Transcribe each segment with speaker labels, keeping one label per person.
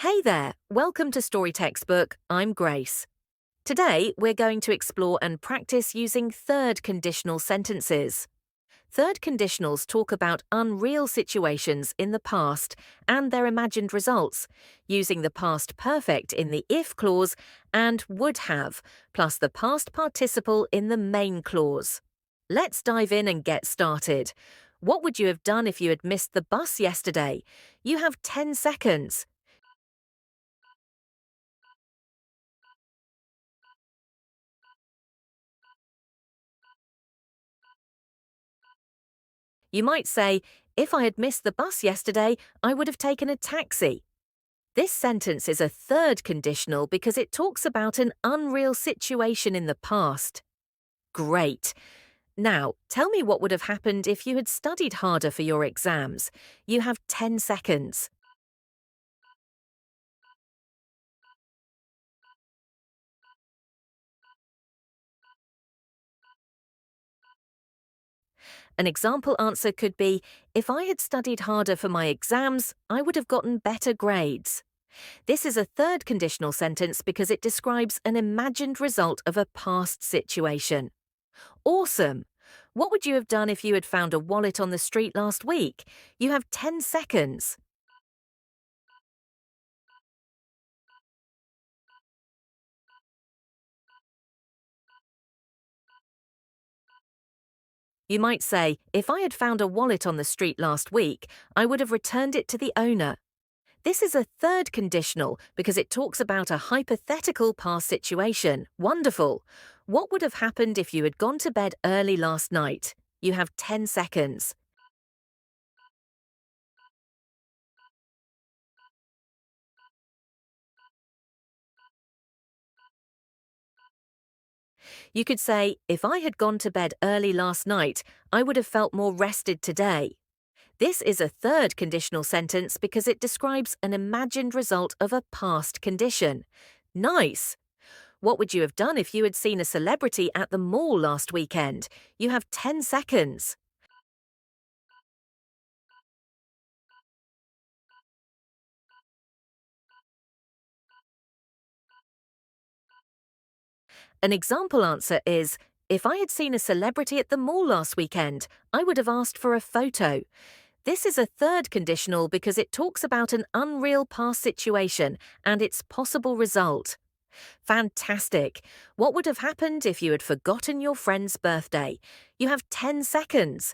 Speaker 1: Hey there, welcome to Storytextbook. I'm Grace. Today, we're going to explore and practice using third conditional sentences. Third conditionals talk about unreal situations in the past and their imagined results, using the past perfect in the if clause and would have, plus the past participle in the main clause. Let's dive in and get started. What would you have done if you had missed the bus yesterday? You have 10 seconds. You might say, if I had missed the bus yesterday, I would have taken a taxi. This sentence is a third conditional because it talks about an unreal situation in the past. Great. Now, tell me what would have happened if you had studied harder for your exams. You have 10 seconds. An example answer could be, if I had studied harder for my exams, I would have gotten better grades. This is a third conditional sentence because it describes an imagined result of a past situation. Awesome! What would you have done if you had found a wallet on the street last week? You have 10 seconds. You might say, if I had found a wallet on the street last week, I would have returned it to the owner. This is a third conditional because it talks about a hypothetical past situation. Wonderful! What would have happened if you had gone to bed early last night? You have 10 seconds. You could say, if I had gone to bed early last night, I would have felt more rested today. This is a third conditional sentence because it describes an imagined result of a past condition. Nice! What would you have done if you had seen a celebrity at the mall last weekend? You have 10 seconds. An example answer is, if I had seen a celebrity at the mall last weekend, I would have asked for a photo. This is a third conditional because it talks about an unreal past situation and its possible result. Fantastic! What would have happened if you had forgotten your friend's birthday? You have 10 seconds.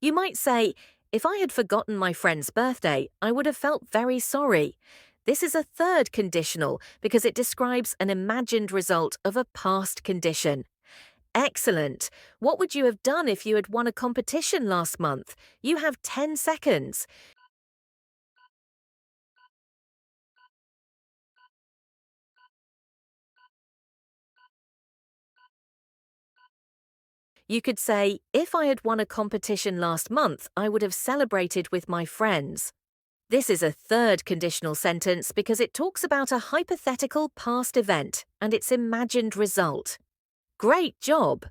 Speaker 1: You might say, if I had forgotten my friend's birthday, I would have felt very sorry. This is a third conditional because it describes an imagined result of a past condition. Excellent! What would you have done if you had won a competition last month? You have 10 seconds. You could say, if I had won a competition last month, I would have celebrated with my friends. This is a third conditional sentence because it talks about a hypothetical past event and its imagined result. Great job!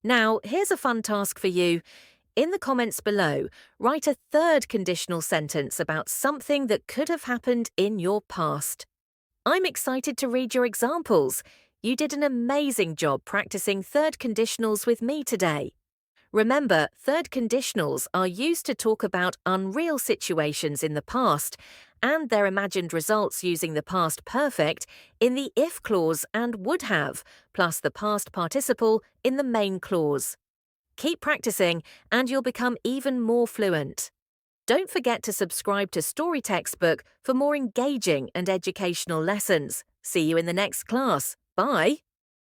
Speaker 1: Now, here's a fun task for you. In the comments below, write a third conditional sentence about something that could have happened in your past. I'm excited to read your examples. You did an amazing job practicing third conditionals with me today. Remember, third conditionals are used to talk about unreal situations in the past and their imagined results using the past perfect in the if clause and would have, plus the past participle in the main clause. Keep practicing and you'll become even more fluent. Don't forget to subscribe to Storytextbook for more engaging and educational lessons. See you in the next class. Bye!